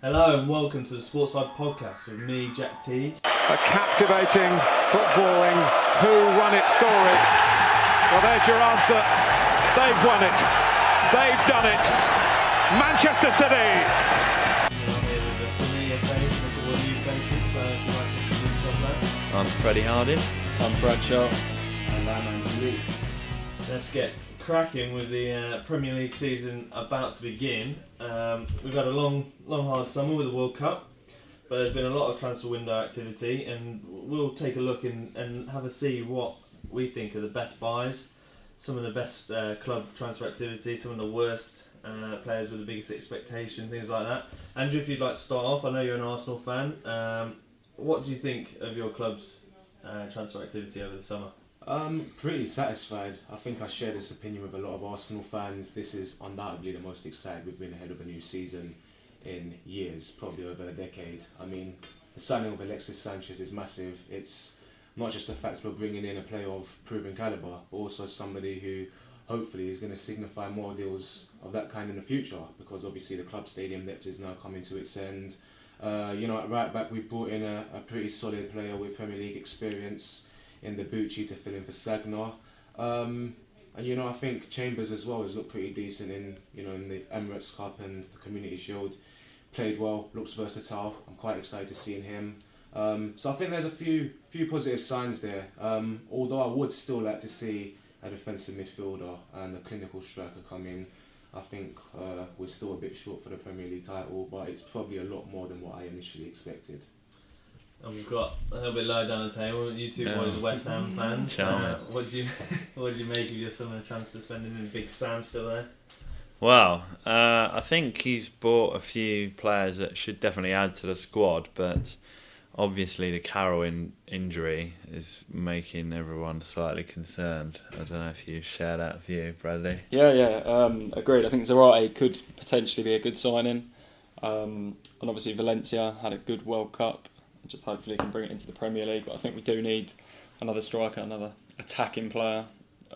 Hello and welcome to the Sportsvibe podcast with me, Jack T. A captivating footballing who won it story. Well, there's your answer. They've won it. They've done it. Manchester City. I'm here with a familiar face and a couple of new faces, so if you'd like to introduce yourself, lads. I'm Freddie Harding. I'm Bradshaw. And I'm Andrew Lee. Let's get cracking with the Premier League season about to begin. We've had a long, hard summer with the World Cup, but there's been a lot of transfer window activity, and we'll take a look and have a see what we think are the best buys, some of the best club transfer activity, some of the worst players with the biggest expectation, things like that. Andrew, if you'd like to start off, I know you're an Arsenal fan. What do you think of your club's transfer activity over the summer? Pretty satisfied. I think I share this opinion with a lot of Arsenal fans. This is undoubtedly the most excited we've been ahead of a new season in years, probably over a decade. I mean, the signing of Alexis Sanchez is massive. It's not just the fact we're bringing in a player of proven calibre, but also somebody who hopefully is going to signify more deals of that kind in the future, because obviously the club stadium depth is now coming to its end. At right back we brought in a pretty solid player with Premier League experience in the Bucci to fill in for Sagnar. I think Chambers as well has looked pretty decent in the Emirates Cup and the Community Shield. Played well, looks versatile. I'm quite excited to see him. So I think there's a few positive signs there. Although I would still like to see a defensive midfielder and a clinical striker come in. I think we're still a bit short for the Premier League title, but it's probably a lot more than what I initially expected. And we've got a little bit lower down the table. You two boys are West Ham fans. What do you make of your summer transfer spending? And Big Sam still there? Well, I think he's bought a few players that should definitely add to the squad, but obviously the Carroll injury is making everyone slightly concerned. I don't know if you share that view, Bradley. Yeah, agreed. I think Zarate could potentially be a good signing. And obviously Valencia had a good World Cup. Just hopefully can bring it into the Premier League. But I think we do need another striker, another attacking player,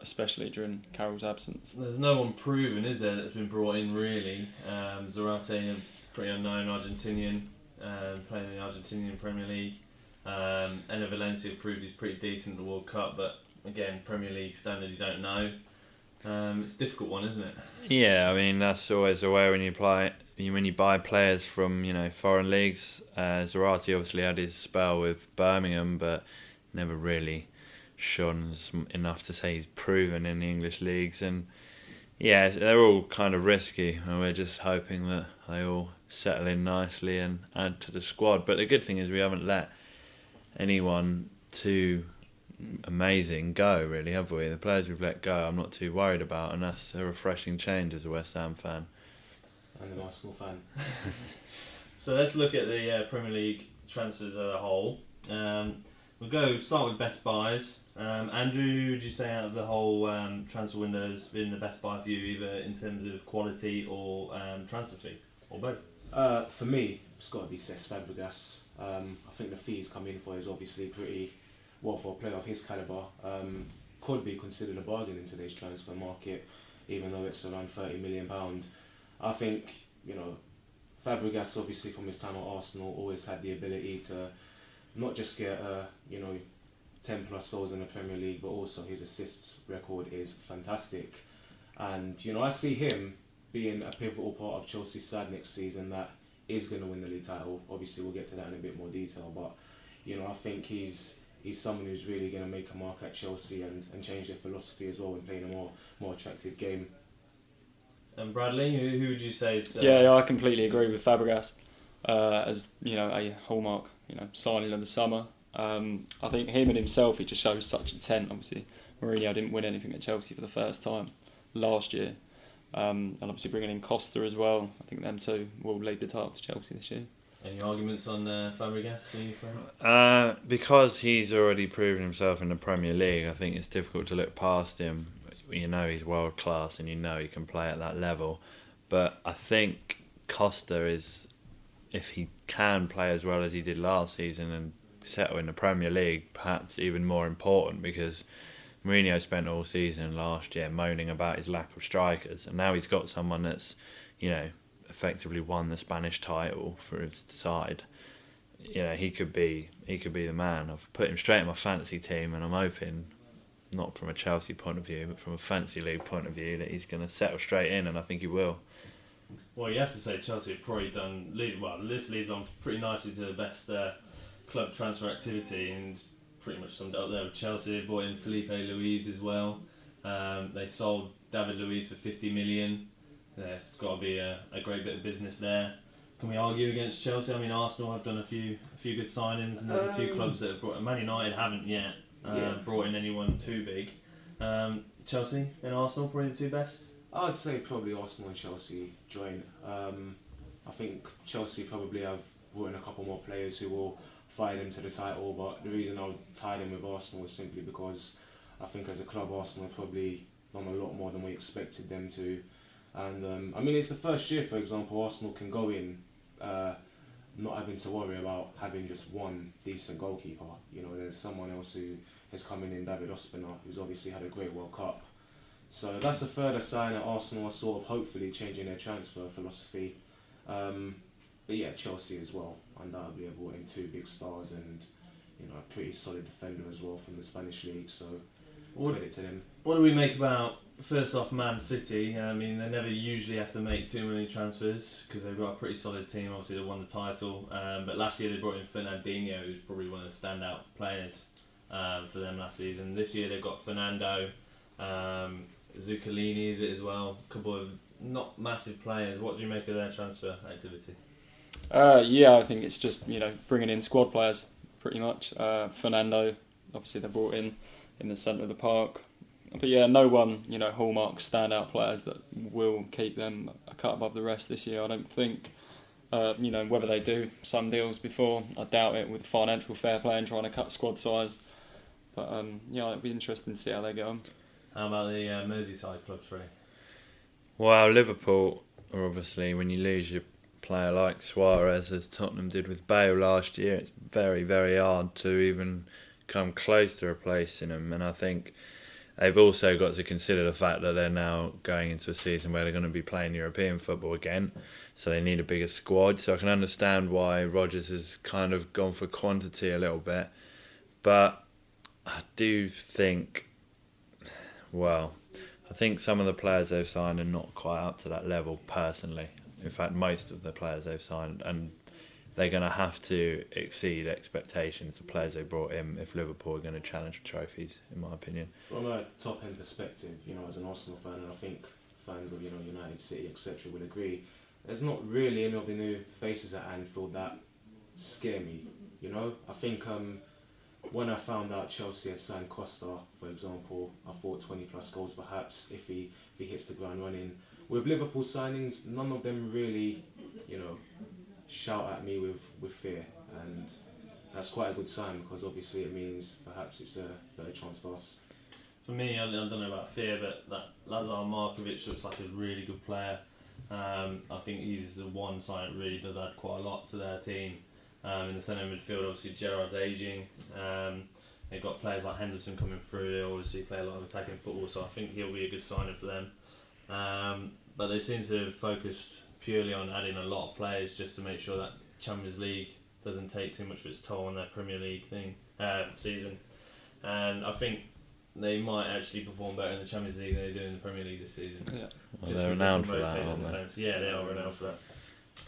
especially during Carroll's absence. There's no one proven, is there, that's been brought in really. Zarate, a pretty unknown Argentinian, playing in the Argentinian Premier League. And Valencia proved he's pretty decent at the World Cup, but again, Premier League standard you don't know. It's a difficult one, isn't it? Yeah, I mean that's always the way when you buy players from foreign leagues. Zarate obviously had his spell with Birmingham, but never really shone enough to say he's proven in the English leagues. And yeah, they're all kind of risky, and we're just hoping that they all settle in nicely and add to the squad. But the good thing is we haven't let anyone too amazing go, really, have we? The players we've let go I'm not too worried about, and that's a refreshing change as a West Ham fan. And an Arsenal fan. So let's look at the Premier League transfers as a whole. We'll start with best buys. Andrew, who would you say out of the whole transfer window has been the best buy for you, either in terms of quality or transfer fee, or both? For me, it's got to be Cesc Fabregas. I think the fee he's come in for is obviously pretty well for a player of his calibre. Could be considered a bargain in today's transfer market, even though it's around £30 million. I think, Fabregas, obviously from his time at Arsenal, always had the ability to not just get 10 plus goals in the Premier League, but also his assists record is fantastic. And I see him being a pivotal part of Chelsea's side next season that is going to win the league title. Obviously we'll get to that in a bit more detail, but I think he's someone who's really going to make a mark at Chelsea and change their philosophy as well and playing a more attractive game. And Bradley, who would you say is... Yeah, I completely agree with Fabregas as a hallmark signing of the summer. I think him and himself, he just shows such intent. Obviously Mourinho didn't win anything at Chelsea for the first time last year, and obviously bringing in Costa as well. I think them two will lead the title to Chelsea this year. Any arguments on Fabregas for you, Fred? Because he's already proven himself in the Premier League, I think it's difficult to look past him. He's world class and he can play at that level. But I think Costa is, if he can play as well as he did last season and settle in the Premier League, perhaps even more important, because Mourinho spent all season last year moaning about his lack of strikers, and now he's got someone that's, effectively won the Spanish title for his side. You know, he could be the man. I've put him straight in my fantasy team, and I'm hoping, not from a Chelsea point of view, but from a fantasy league point of view, that he's going to settle straight in, and I think he will. Well, you have to say Chelsea have probably done. This leads on pretty nicely to the best club transfer activity, and pretty much summed it up there with Chelsea. They brought in Felipe Luis as well. They sold David Luiz for 50 million. There's got to be a great bit of business there. Can we argue against Chelsea? I mean, Arsenal have done a few good signings, and there's a few clubs that have brought. Man United haven't yet brought in anyone too big. Chelsea and Arsenal probably the two best. I'd say probably Arsenal and Chelsea join. I think Chelsea probably have brought in a couple more players who will fight into the title, but the reason I'll tie them with Arsenal is simply because I think as a club Arsenal have probably done a lot more than we expected them to. And I mean, it's the first year, for example, Arsenal can go in not having to worry about having just one decent goalkeeper. You know, there's someone else who has come in David Ospina, who's obviously had a great World Cup. So that's a further sign that Arsenal are sort of hopefully changing their transfer philosophy. But yeah, Chelsea as well, undoubtedly have brought in two big stars and, you know, a pretty solid defender as well from the Spanish league. So credit to them. What do we make about, first off, Man City? I mean, they never usually have to make too many transfers because they've got a pretty solid team. Obviously, they won the title. But last year they brought in Fernandinho, who's probably one of the standout players for them last season. This year they've got Fernando, Zuccolini is it as well. A couple of not massive players. What do you make of their transfer activity? Yeah, I think it's just, you know, bringing in squad players pretty much. Fernando, obviously they brought in the centre of the park. But yeah, no one, you know, hallmark standout players that will keep them a cut above the rest this year. I don't think, you know, whether they do some deals before, I doubt it with financial fair play and trying to cut squad size. But yeah, it'll be interesting to see how they get on. How about the Merseyside club three? Well, Liverpool are obviously, when you lose your player like Suarez, as Tottenham did with Bale last year, it's very, very hard to even come close to replacing him. And I think they've also got to consider the fact that they're now going into a season where they're going to be playing European football again, so they need a bigger squad. So I can understand why Rodgers has kind of gone for quantity a little bit. But I do think, well, I think some of the players they've signed are not quite up to that level personally. In fact, most of the players they've signed, and they're going to have to exceed expectations, the players they brought in, if Liverpool are going to challenge for trophies, in my opinion. From a top-end perspective, you know, as an Arsenal fan, and I think fans of, you know, United, City, etc. will agree, there's not really any of the new faces at Anfield that scare me, you know? I think when I found out Chelsea had signed Costa, for example, I thought 20-plus goals perhaps if he hits the ground running. With Liverpool signings, none of them really, you know, shout at me with fear, and that's quite a good sign because obviously it means perhaps it's a better chance for us. For me, I don't know about fear, but that Lazar Markovic looks like a really good player. I think he's the one sign that really does add quite a lot to their team. In the centre midfield, obviously Gerrard's ageing. They've got players like Henderson coming through. They obviously play a lot of attacking football, so I think he'll be a good signing for them. But they seem to have focused purely on adding a lot of players just to make sure that Champions League doesn't take too much of its toll on their Premier League season. And I think they might actually perform better in the Champions League than they do in the Premier League this season. Yeah. Well, they're renowned for that, aren't they? Yeah, they are renowned for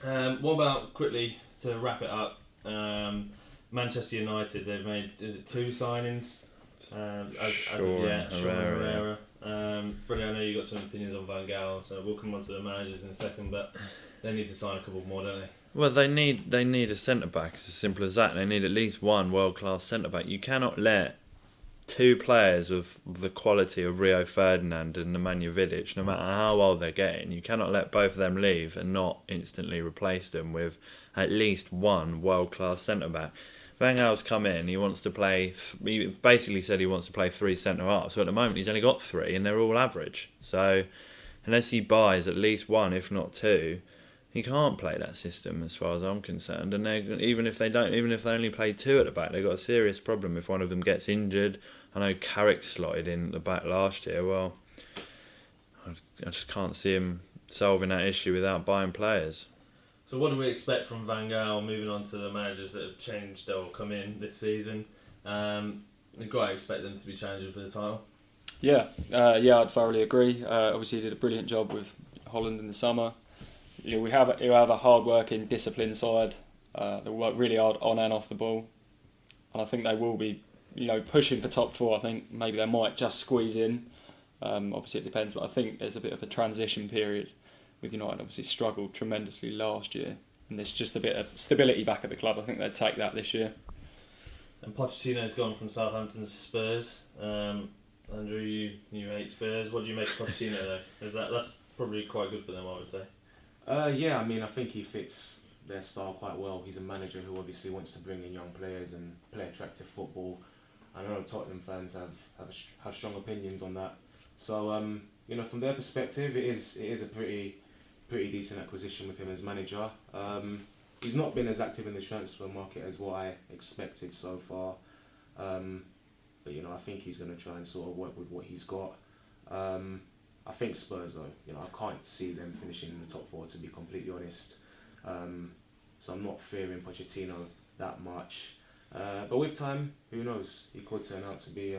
that. What about, quickly, to wrap it up, Manchester United, they've made 2 signings as of yet. Herrera. Freddie, I know you've got some opinions on Van Gaal, so we'll come on to the managers in a second, but they need to sign a couple more, don't they? Well, they need a centre-back. It's as simple as that. They need at least one world-class centre-back. You cannot let 2 players of the quality of Rio Ferdinand and Nemanja Vidic, no matter how old they're getting, you cannot let both of them leave and not instantly replace them with at least one world-class centre-back. Van Gaal's come in, he wants to play, he basically said he wants to play 3 centre-halves, so at the moment he's only got 3 and they're all average. So unless he buys at least 1, if not 2, he can't play that system as far as I'm concerned. And even if they only play 2 at the back, they've got a serious problem if one of them gets injured. I know Carrick slotted in at the back last year. Well, I just can't see him solving that issue without buying players. So what do we expect from Van Gaal moving on to the managers that have changed or come in this season? We've got to expect them to be challenging for the title. Yeah, I'd thoroughly agree. Obviously, he did a brilliant job with Holland in the summer. We have a hard-working, disciplined side. They work really hard on and off the ball, and I think they will be, pushing for top 4. I think maybe they might just squeeze in. Obviously, it depends, but I think there's a bit of a transition period with United. Obviously, struggled tremendously last year, and there's just a bit of stability back at the club. I think they'll take that this year. And Pochettino's gone from Southampton to Spurs. Andrew, you hate Spurs. What do you make of Pochettino though? That's probably quite good for them, I would say. Yeah, I mean, I think he fits their style quite well. He's a manager who obviously wants to bring in young players and play attractive football. I know Tottenham fans have strong opinions on that. So from their perspective, it is a pretty decent acquisition with him as manager. He's not been as active in the transfer market as what I expected so far. But I think he's going to try and sort of work with what he's got. I think Spurs though, I can't see them finishing in the top 4 to be completely honest. So I'm not fearing Pochettino that much. But with time, who knows? He could turn out to be.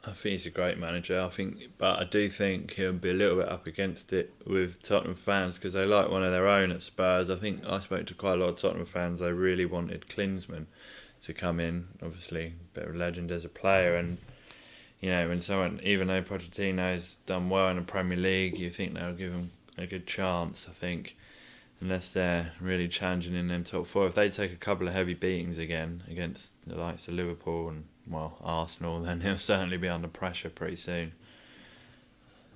I think he's a great manager. But I do think he'll be a little bit up against it with Tottenham fans because they like one of their own at Spurs. I think I spoke to quite a lot of Tottenham fans. They really wanted Klinsmann to come in. Obviously, a bit of a legend as a player, and when someone, even though Pochettino's done well in the Premier League, you think they'll give him a good chance. I think unless they're really challenging in them top 4, if they take a couple of heavy beatings again against the likes of Liverpool and Arsenal, then he'll certainly be under pressure pretty soon.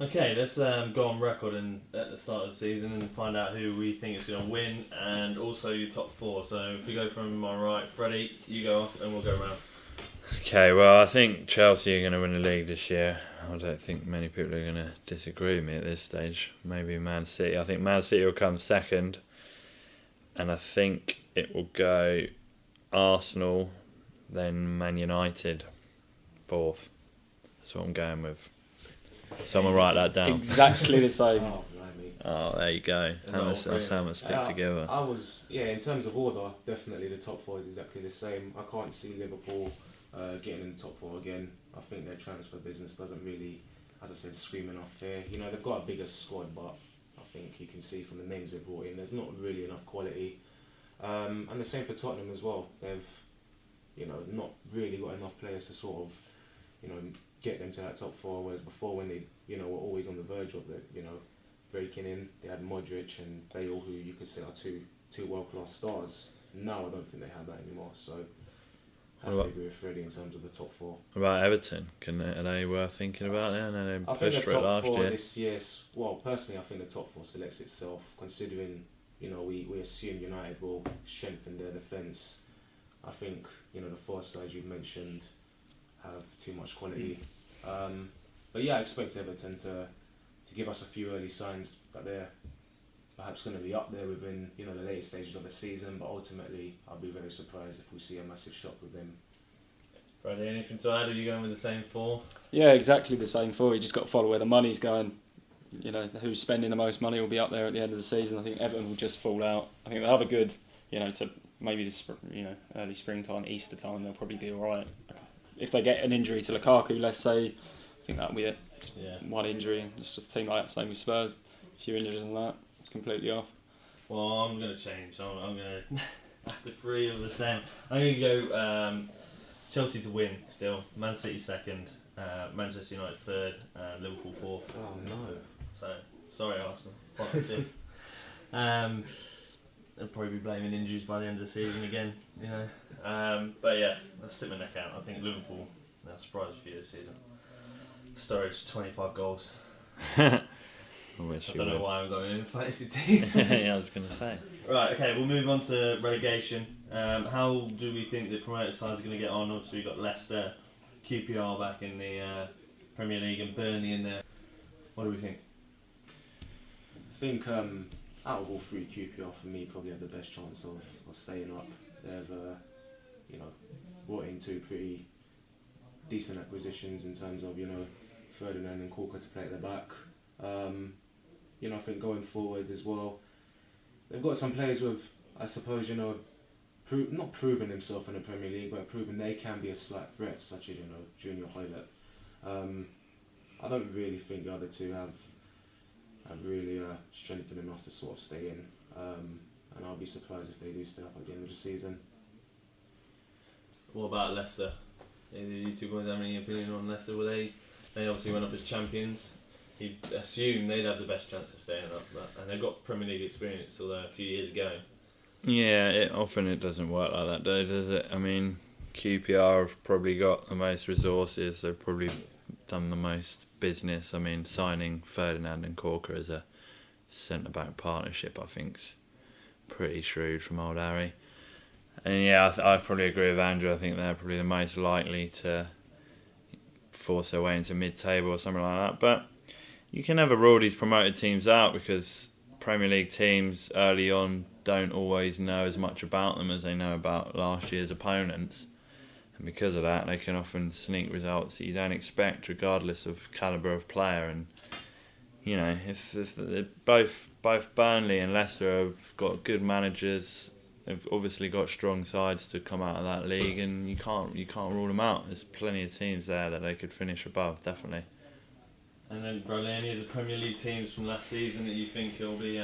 Okay, let's go on record at the start of the season and find out who we think is going to win and also your top 4. So if we go from my right, Freddie, you go off and we'll go around. Okay, well, I think Chelsea are going to win the league this year. I don't think many people are going to disagree with me at this stage. Maybe Man City. I think Man City will come second. And I think it will go Arsenal, then Man United, 4th. That's what I'm going with. Someone write that down. Exactly the same. Oh, there you go. That's how much stick together. I was, in terms of order, definitely the top 4 is exactly the same. I can't see Liverpool getting in the top 4 again. I think their transfer business doesn't really, as I said, scream enough fair. They've got a bigger squad, but I think you can see from the names they've brought in, there's not really enough quality. And the same for Tottenham as well. They've, not really got enough players to sort of, get them to that top 4. Whereas before, when they, were always on the verge of it, breaking in, they had Modric and Bale, who you could say are two world-class stars. Now I don't think they have that anymore. So I have to agree with Freddie in terms of the top 4. What about Everton? Are they worth thinking about there? I think the top 4 this year. Well, personally, I think the top 4 selects itself. Considering we assume United will strengthen their defence. I think the 4 sides you've mentioned have too much quality. But I expect Everton to give us a few early signs that they're perhaps going to be up there within the later stages of the season. But ultimately, I'll be very surprised if we see a massive shock with them. Bradley, anything to add? Are you going with the same 4? Yeah, exactly the same 4. You just got to follow where the money's going. Who's spending the most money will be up there at the end of the season. I think Everton will just fall out. I think they'll have a good, to maybe this, early springtime, Easter time, they'll probably be all right. If they get an injury to Lukaku, let's say, I think that'll be it. Just one injury, and it's just a team like that. Same with Spurs. A few injuries and that, completely off. Well, I'm going to change. I'm going to, after 3 of the same, I'm going to go Chelsea to win still, Man City 2nd, Manchester United 3rd, and Liverpool 4th. Oh no. So, sorry Arsenal, 5th. They'll probably be blaming injuries by the end of the season again, But let's stick my neck out. I think Liverpool, they'll surprise a few this season. Sturridge, 25 goals. I don't know why I'm going in the fantasy team. Yeah, I was going to say. Right, okay, we'll move on to relegation. How do we think the promoted sides are going to get on? Obviously, we've got Leicester, QPR back in the Premier League, and Burnley in there. What do we think? I think out of all 3, QPR for me probably have the best chance of staying up. They've brought in 2 pretty decent acquisitions in terms of Ferdinand and Corker to play at the back. I think going forward as well, they've got some players with, I suppose, not proven themselves in the Premier League, but proven they can be a slight threat, such as, Junior Hoylett. I don't really think the other two have really strengthened enough to sort of stay in. And I'll be surprised if they do stay up at the end of the season. What about Leicester? You two guys have any opinion on Leicester? They obviously went up as champions. You'd assume they'd have the best chance of staying up, and they've got Premier League experience, although a few years ago. Yeah, often it doesn't work like that, though, does it? I mean, QPR have probably got the most resources. They've probably done the most business. I mean, signing Ferdinand and Corker as a centre-back partnership, I think's pretty shrewd from old Harry. And yeah, I probably agree with Andrew. I think they're probably the most likely to force their way into mid-table or something like that. But you can never rule these promoted teams out, because Premier League teams early on don't always know as much about them as they know about last year's opponents. And because of that, they can often sneak results that you don't expect, regardless of calibre of player. And if both Burnley and Leicester have got good managers, they've obviously got strong sides to come out of that league, and you can't rule them out. There's plenty of teams there that they could finish above, definitely. And then, Bradley, any of the Premier League teams from last season that you think will be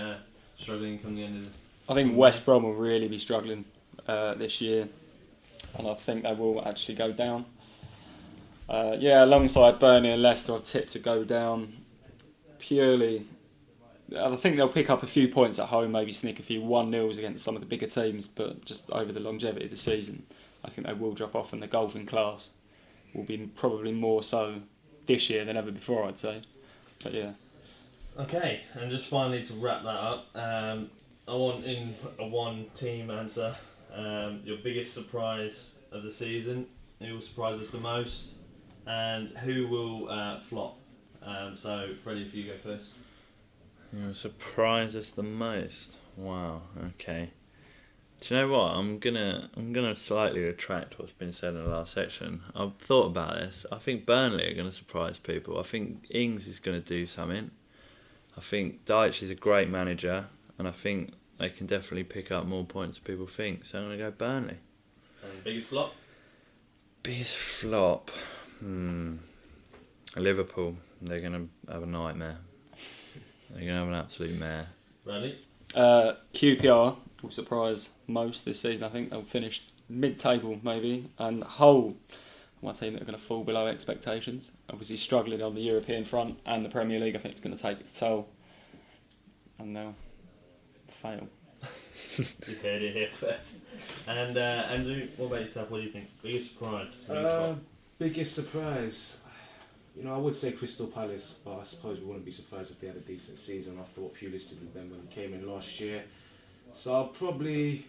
struggling come the end of the... I think West Brom will really be struggling this year, and I think they will actually go down. Alongside Burnley and Leicester, I've tipped to go down purely... I think they'll pick up a few points at home, maybe sneak a few 1-0s against some of the bigger teams, but just over the longevity of the season, I think they will drop off, and the golfing class will be probably more so this year than ever before, I'd say. But yeah. Okay, and just finally to wrap that up, I want in a one-team answer, your biggest surprise of the season, who will surprise us the most, and who will flop. So, Freddie, if you go first. Who will surprise us the most? Wow. Okay. Do you know what? I'm gonna slightly retract what's been said in the last section. I've thought about this. I think Burnley are going to surprise people. I think Ings is going to do something. I think Dyche is a great manager, and I think they can definitely pick up more points than people think. So I'm going to go Burnley. And biggest flop? Biggest flop? Liverpool. They're going to have a nightmare. They're going to have an absolute mare. Bradley? QPR will surprise most this season. I think they'll finish mid-table maybe, and Hull, my team, that are going to fall below expectations. Obviously struggling on the European front and the Premier League. I think it's going to take its toll, and they'll fail. You heard it here first. And Andrew, what about yourself? What do you think? Biggest surprise? Biggest surprise? I would say Crystal Palace, but I suppose we wouldn't be surprised if they had a decent season after what Pulis did with them when he came in last year. So I'll probably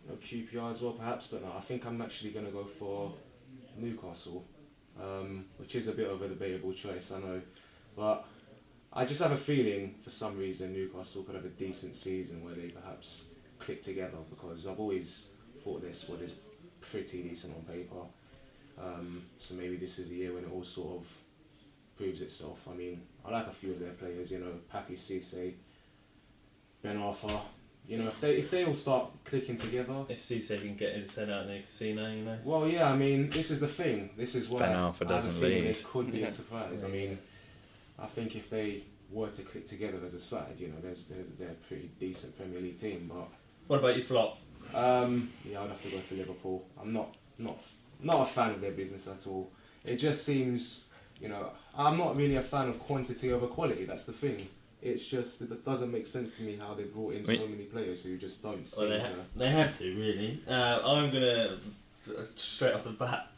QPR as well, perhaps, but no, I think I'm actually going to go for Newcastle, which is a bit of a debatable choice, I know, but I just have a feeling for some reason Newcastle could have a decent season where they perhaps click together, because I've always thought their squad is pretty decent on paper. So maybe this is a year when it all sort of proves itself. I mean, I like a few of their players, Papi Cisse, Ben Arthur. If they all start clicking together. If Cisse can get his head out in the casino, Well, yeah, I mean, this is the thing. This is why Ben Arthur doesn't leave. It could be a surprise. I mean, I think if they were to click together as a side, they're a pretty decent Premier League team. But what about your flop? I'd have to go for Liverpool. I'm not a fan of their business at all. It just seems, I'm not really a fan of quantity over quality. That's the thing. It's just, it doesn't make sense to me how they brought in so many players who just don't seem to... They had to, really. I'm going to, straight off the bat,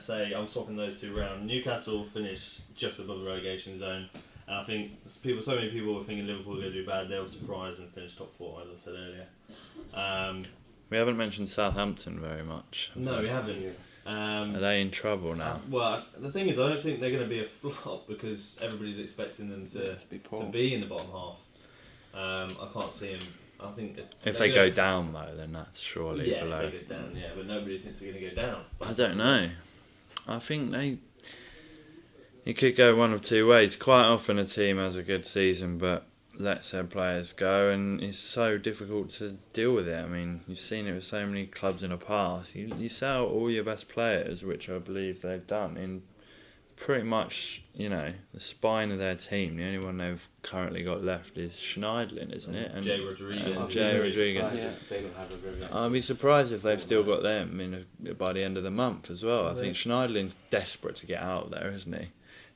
say I'm swapping those two around. Newcastle finished just above the relegation zone. And I think so many people were thinking Liverpool were going to do bad. They'll surprise and finish top 4, as I said earlier. We haven't mentioned Southampton very much. No, we haven't. Yeah. Are they in trouble now? Well, the thing is, I don't think they're going to be a flop, because everybody's expecting them to be in the bottom half. I can't see them. I think if they go down though, then that's surely below. Yeah, if they go down, but nobody thinks they're going to go down. I don't know. I think it could go one of two ways. Quite often a team has a good season, but lets their players go, and it's so difficult to deal with it. I mean, you've seen it with so many clubs in the past. You sell all your best players, which I believe they've done, in pretty much, the spine of their team. The only one they've currently got left is Schneidlin, isn't it? And Jay Rodriguez. Jay Rodriguez. If they don't have a very I'd be surprised if they've still got them by the end of the month as well. I think Schneidlin's desperate to get out of there, isn't he?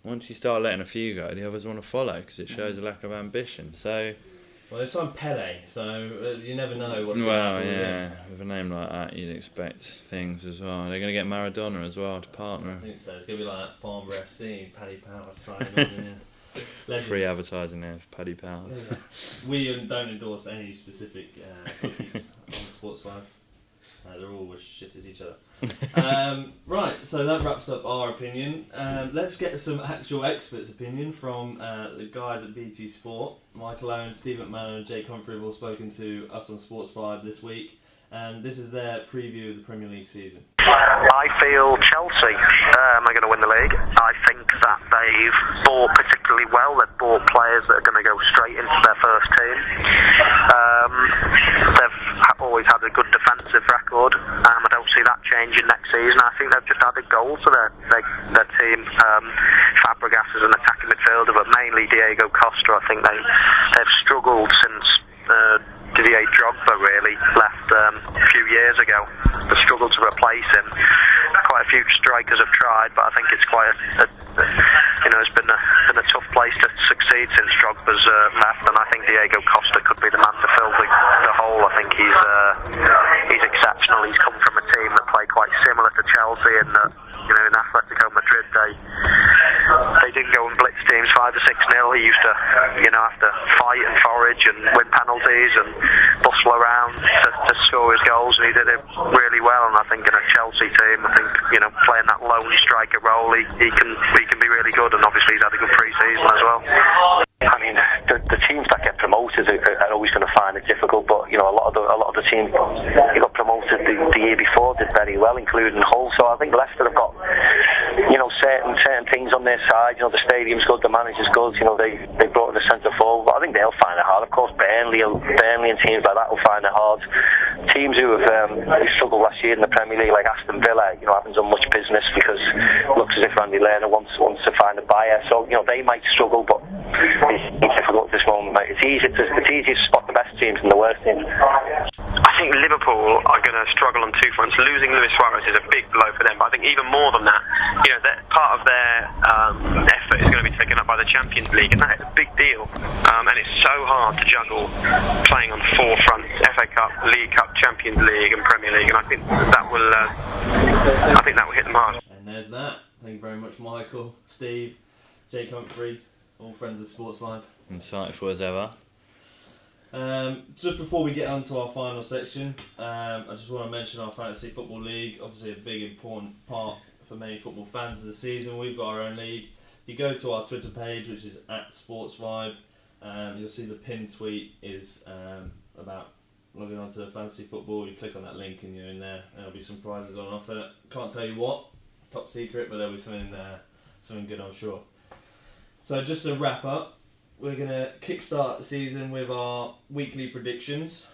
Once you start letting a few go, the others want to follow because it shows a lack of ambition. So, well, they signed Pele, so you never know what's going to happen. Well, yeah, with a name like that, you'd expect things as well. They're going to get Maradona as well to partner. I think so. It's going to be like that Farmer FC, Paddy Power signing on. Free advertising there for Paddy Power. Yeah. We don't endorse any specific cookies on Sportsvibe. They're all as shit as each other. Right, so that wraps up our opinion. Let's get some actual experts' opinion from the guys at BT Sport. Michael Owen, Steve McManaman and Jake Humphrey have all spoken to us on Sportsvibe this week, and this is their preview of the Premier League season. I feel Chelsea are going to win the league. I think that they've bought particularly well. They've bought players that are going to go straight into their first team. They've always had a good defensive record. I don't see that changing next season. I think they've just added goals to their team. Fabregas is an attacking midfielder, but mainly Diego Costa. I think they've struggled since Didier Drogba really left a few years ago. They struggled to replace him. Quite a few strikers have tried, but I think it's quite it's been a tough place to succeed since Drogba's left, and I think Diego Costa could be the man to fill the hole. I think he's exceptional. He's come from a team that play quite similar to Chelsea, and that in Atletico Madrid they didn't go and blitz teams 5 or 6-0. He used to have to fight and forage and win penalties and bustle around to score his goals, and he did it really well. And I think in a Chelsea team, I think playing that lone striker role, he can be really good, and obviously he's had a good pre-season as well. I mean, the teams that get promoted are always going to find it difficult, but a lot of the teams who got promoted the year before did very well, including Hull. So I think Leicester have got certain things on their side. The stadium's good, the manager's good. They brought in the centre forward, but I think they'll find it hard. Of course, Burnley and teams like that will find it hard. Teams who have struggled last year in the Premier League, like Aston Villa, haven't done much business because it looks as if Randy Lerner wants to find a buyer. So they might struggle, but it's difficult at this moment. It's easier to spot the best teams than the worst teams. I think Liverpool are going to struggle on two fronts. Losing Luis Suarez is a big blow for them, but I think even more than that, that part of their effort is going to be taken up by the Champions League, and that is a big deal. And it's so hard to juggle playing on 4 fronts: FA Cup, League Cup, Champions League, and Premier League. And I think that will hit them hard. And there's that. Thank you very much, Michael, Steve, Jake Humphrey, all friends of Sportsvibe. Insightful as ever. Just before we get on to our final section, I just want to mention our Fantasy Football League. Obviously a big important part for many football fans of the season. We've got our own league. If you go to our Twitter page, which is @SportsVibe, you'll see the pinned tweet is about logging onto the Fantasy Football. You click on that link and you're in there. There'll be some prizes on offer. Can't tell you what, top secret, but there'll be something good, I'm sure. So just to wrap up, we're going to kickstart the season with our weekly predictions.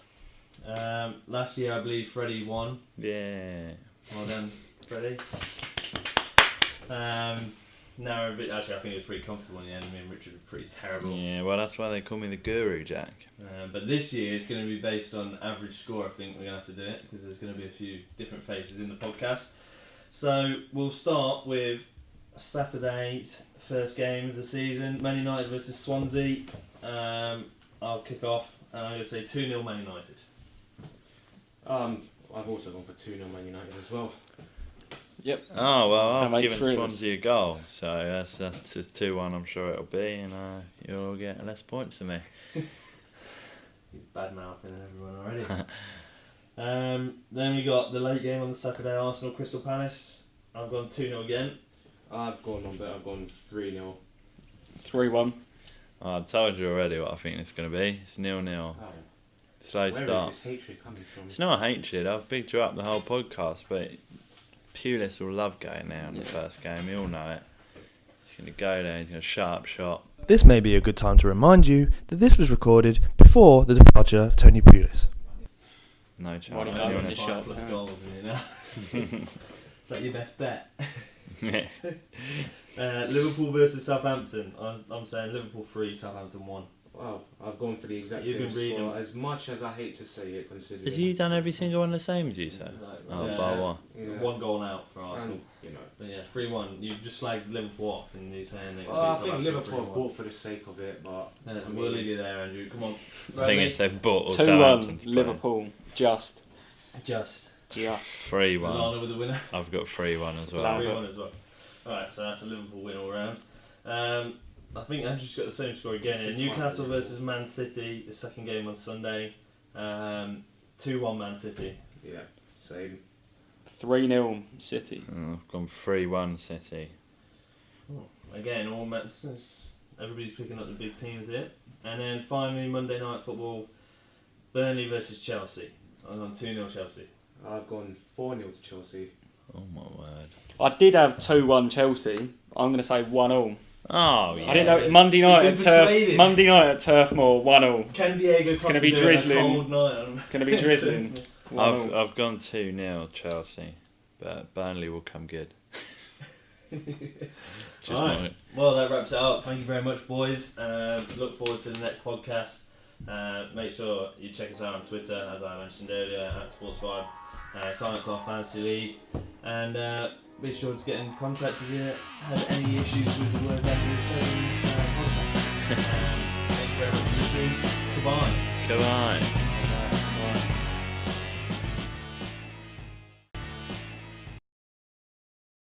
Last year, I believe Freddie won. Yeah. Well done, Freddie. Narrow bit. Actually, I think it was pretty comfortable in the end. Me and Richard were pretty terrible. Yeah, well, that's why they call me the Guru, Jack. But this year, it's going to be based on average score. I think we're going to have to do it because there's going to be a few different faces in the podcast. So we'll start with Saturday's first game of the season, Man United versus Swansea. I'll kick off and I'm going to say 2-0 Man United. I've also gone for 2-0 Man United as well. Yep. Oh, well, I've That given makes Swansea a goal, so that's 2-1 I'm sure it'll be, and you'll get less points than me. You're bad-mouthing everyone already. Then we got the late game on the Saturday, Arsenal Crystal Palace. I've gone 2-0 again. I've gone 3-0. 3-1. Oh, I've told you already what I think it's going to be. It's 0-0. Oh. Slow Where start. is this hatred coming from? It's not hatred. I've bigged you up the whole podcast, but Pulis will love going there in the first game. You all know it. He's going to go there. He's going to shut up shop. This may be a good time to remind you that this was recorded before the departure of Tony Pulis. No Why chance. do you Anyone- know this shot? Plus goals, you know. Is that your best bet? Liverpool versus Southampton. I'm saying Liverpool 3, Southampton 1. Wow, I've gone for the exact You've same been reading score. them. As much as I hate to say it, considering. Have you done every single one the same as you say? Oh, Yeah. bar one. Yeah. 1 goal out for Arsenal. And, you know. But yeah, 3-1. You've just slagged Liverpool off and you're saying that. Well, I think Liverpool have bought for the sake of it, but We'll leave you there, Andrew. Come on. The thing is, they've bought all 2-1 Southampton's players. Liverpool. Just. 3-1. Lallana with the winner. I've got 3-1 as well. Lallana. 3-1 as well. Alright, so that's a Liverpool win all round. I think Andrew's got the same score again. This is Newcastle quite versus Man City, the second game on Sunday. 2-1 Man City. yeah, same. 3-0 City. Oh, I've gone 3-1 City. Again, everybody's picking up the big teams here. And then finally, Monday Night Football, Burnley versus Chelsea. I'm on 2-0 Chelsea. I've gone 4-0 to Chelsea. Oh my word. I did have 2-1 Chelsea. I'm going to say 1-0. Oh, yeah. I didn't know Monday night You've at been Turf. persuaded. Monday night at Turf Moor 1-0. Can Diego Costa gonna be do it drizzling. on a cold night? Going to be drizzling. 1-0. I've gone 2-0 Chelsea, but Burnley will come good. Just Alright. not. Well, that wraps it up. Thank you very much, boys. Look forward to the next podcast. Make sure you check us out on Twitter, as I mentioned earlier, at Sportsvibe. Sign up to our fantasy league, and be sure to get in contact if you have any issues with the words after the podcast. Thank you very much for listening. Goodbye. Goodbye.